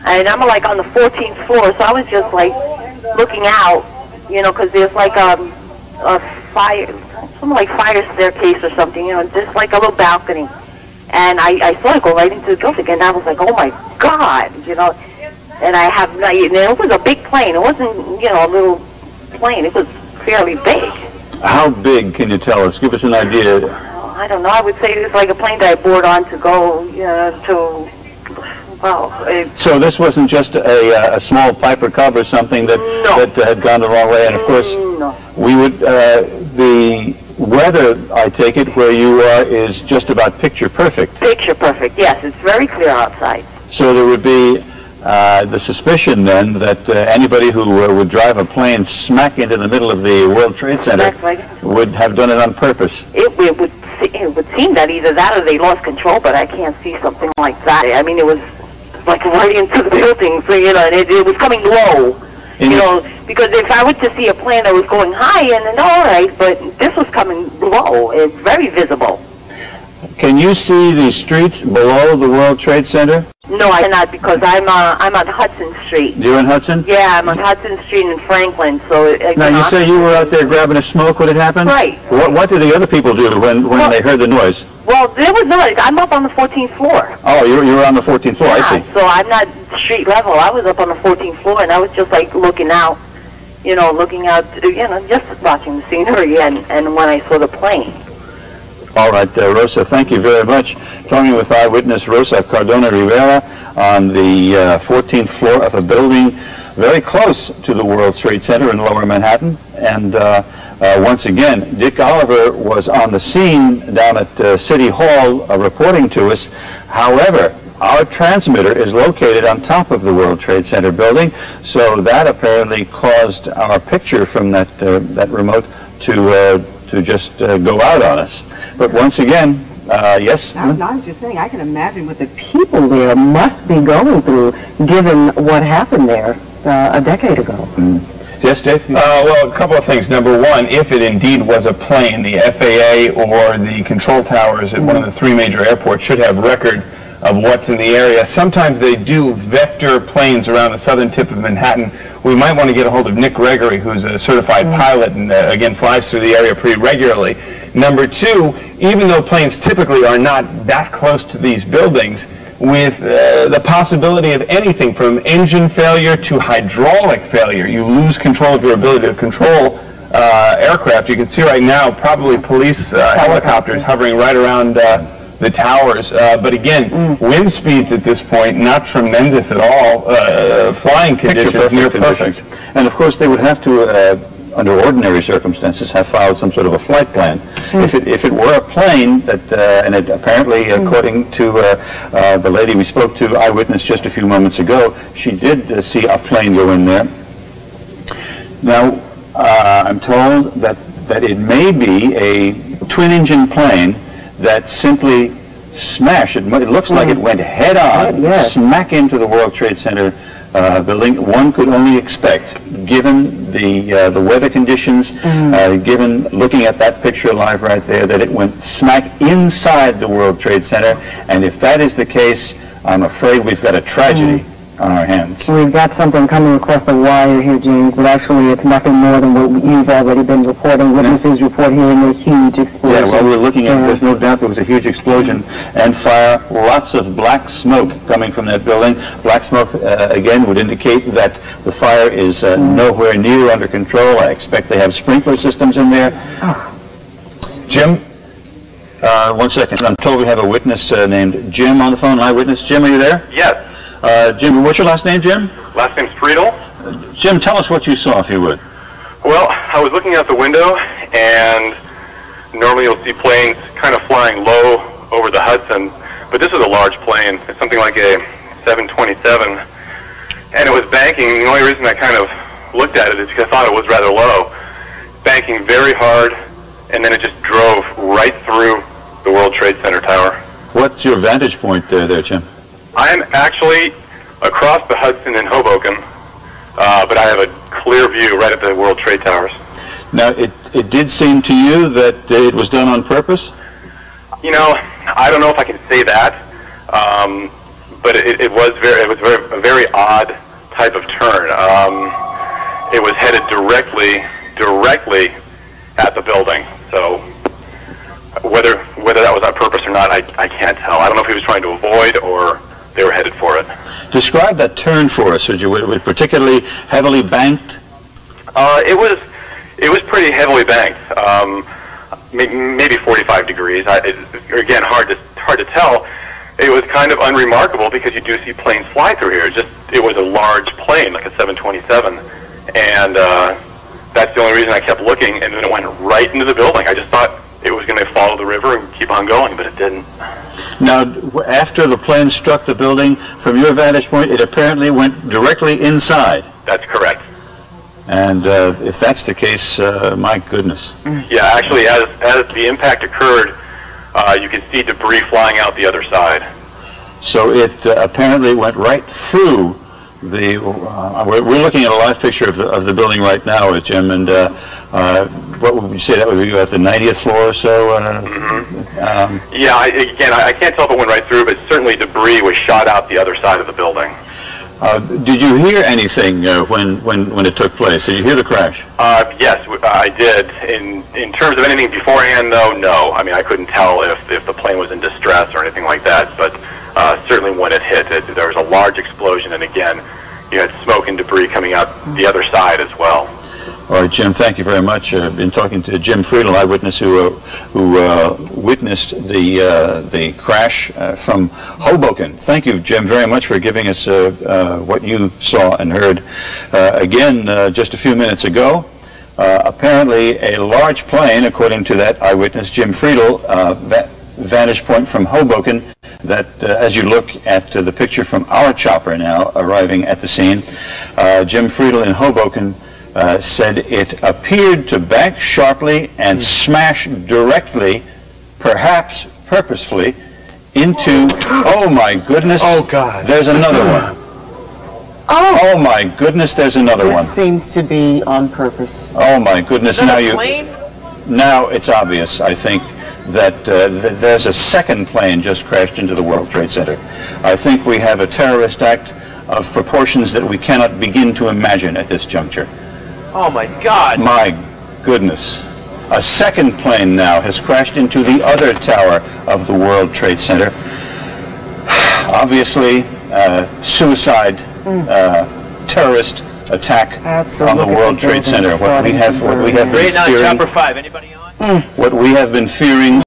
And I'm like on the 14th floor, so I was just like looking out, you know, because there's like a fire, something like fire staircase or something, you know, just like a little balcony. And I saw it go right into the building, and I was like, oh my God, you know. And it was a big plane. It wasn't, you know, a little plane. It was fairly big. How big, can you tell us? Give us an idea. I don't know. I would say it was like a plane that I board on to go to, well. So this wasn't just a small Piper Cub or something that, no. that had gone the wrong way, and of course, no. we would, the weather, I take it, where you are is just about picture perfect. Picture perfect, yes. It's very clear outside. So there would be the suspicion then that anybody who would drive a plane smack into the middle of the World Trade Center would have done it on purpose. It would seem that either that or they lost control, but I can't see something like that. I mean, it was like right into the building, so, you know, and it was coming low. You know, because if I were to see a plane that was going high, and all right, but this was coming low. It's very visible. Can you see the streets below the World Trade Center? No, I cannot, because I'm on Hudson Street. You're in Hudson? Yeah, I'm on Hudson Street in Franklin. So now you say you were out there grabbing a smoke when it happened? Right. What did the other people do when they heard the noise? Well, there was noise. I'm up on the 14th floor. Oh, you were on the 14th floor. Yeah, I see. So I'm not street level. I was up on the 14th floor, and I was just like looking out, you know, just watching the scenery, and when I saw the plane. All right, Rosa, thank you very much. Talking with eyewitness Rosa Cardona Rivera on the 14th floor of a building very close to the World Trade Center in Lower Manhattan. And once again, Dick Oliver was on the scene down at City Hall reporting to us. However, our transmitter is located on top of the World Trade Center building, so that apparently caused our picture from that remote to just go out on us. But once again, yes? I was just saying, I can imagine what the people there must be going through, given what happened there a decade ago. Mm. Yes, Dave? Well, a couple of things. Number one, if it indeed was a plane, the FAA or the control towers at one of the three major airports should have record of what's in the area. Sometimes they do vector planes around the southern tip of Manhattan. We might want to get a hold of Nick Gregory, who's a certified pilot and, again, flies through the area pretty regularly. Number two, even though planes typically are not that close to these buildings, with the possibility of anything from engine failure to hydraulic failure, you lose control of your ability to control aircraft. You can see right now probably police helicopters hovering right around the towers. But again, wind speeds at this point, not tremendous at all. Flying conditions, near perfect. And of course, they would have to, under ordinary circumstances, have filed some sort of a flight plan. If it were a plane that, and it apparently, according to the lady we spoke to, eyewitness just a few moments ago, she did see a plane go in there. Now, I'm told that it may be a twin-engine plane that simply smashed. It looks like it went head-on, smack into the World Trade Center building. One could only expect, given the weather conditions, given looking at that picture live right there, that it went smack inside the World Trade Center. And if that is the case, I'm afraid we've got a tragedy on our hands. We've got something coming across the wire here, James, but actually it's nothing more than what you've already been reporting. Witnesses report hearing a huge explosion. Yeah, well, we're looking at, there's no doubt there was a huge explosion and fire, lots of black smoke coming from that building. Black smoke, again, would indicate that the fire is nowhere near under control. I expect they have sprinkler systems in there. Jim? 1 second. I'm told we have a witness named Jim on the phone. Eyewitness. Jim, are you there? Yes. Jim, what's your last name, Jim? Last name's Friedel. Jim, tell us what you saw, if you would. Well, I was looking out the window, and normally you'll see planes kind of flying low over the Hudson, but this is a large plane. It's something like a 727, and it was banking. The only reason I kind of looked at it is because I thought it was rather low. Banking very hard, and then it just drove right through the World Trade Center tower. What's your vantage point there, Jim? I'm actually across the Hudson in Hoboken, but I have a clear view right at the World Trade Towers. Now, it did seem to you that it was done on purpose? You know, I don't know if I can say that, but it was odd type of turn. It was headed directly at the building. So whether that was on purpose or not, I can't tell. I don't know if he was trying to avoid or they were headed for it. Describe that turn for us. Was it particularly heavily banked? It was pretty heavily banked. Maybe 45 degrees. Again, hard to tell. It was kind of unremarkable because you do see planes fly through here. It was a large plane, like a 727, and that's the only reason I kept looking. And then it went right into the building. I just thought it was going to follow the river and keep on going, but it didn't. Now, after the plane struck the building, from your vantage point, it apparently went directly inside. That's correct. And if that's the case, my goodness. Yeah, actually, as the impact occurred, you could see debris flying out the other side. So it apparently went right through the. We're looking at a live picture of the building right now, Jim. And what would you say that would be at the 90th floor or so? Yeah, I can't tell if it went right through, but certainly debris was shot out the other side of the building. Did you hear anything when it took place? Did you hear the crash? Yes, I did. In terms of anything beforehand, though, no. I mean, I couldn't tell if the plane was in distress or anything like that, but certainly when it hit, there was a large explosion, and again, you had smoke and debris coming out the other side as well. All right, Jim, thank you very much. I've been talking to Jim Friedel, eyewitness who witnessed the crash from Hoboken. Thank you, Jim, very much for giving us what you saw and heard. Again, just a few minutes ago, apparently a large plane, according to that eyewitness, Jim Friedel, that vantage point from Hoboken, that as you look at the picture from our chopper now arriving at the scene, Jim Friedel in Hoboken said it appeared to bank sharply and smash directly, perhaps purposefully, into, oh my goodness, oh God, there's another one. Oh my goodness, there's another one. It seems to be on purpose. Oh my goodness, now now it's obvious, I think, that there's a second plane just crashed into the World Trade Center. I think we have a terrorist act of proportions that we cannot begin to imagine at this juncture. Oh my God. My goodness. A second plane now has crashed into the other tower of the World Trade Center. Obviously, suicide, terrorist attack on the World Trade Center. What we have been fearing. Chopper 5. Anybody on? What we have been fearing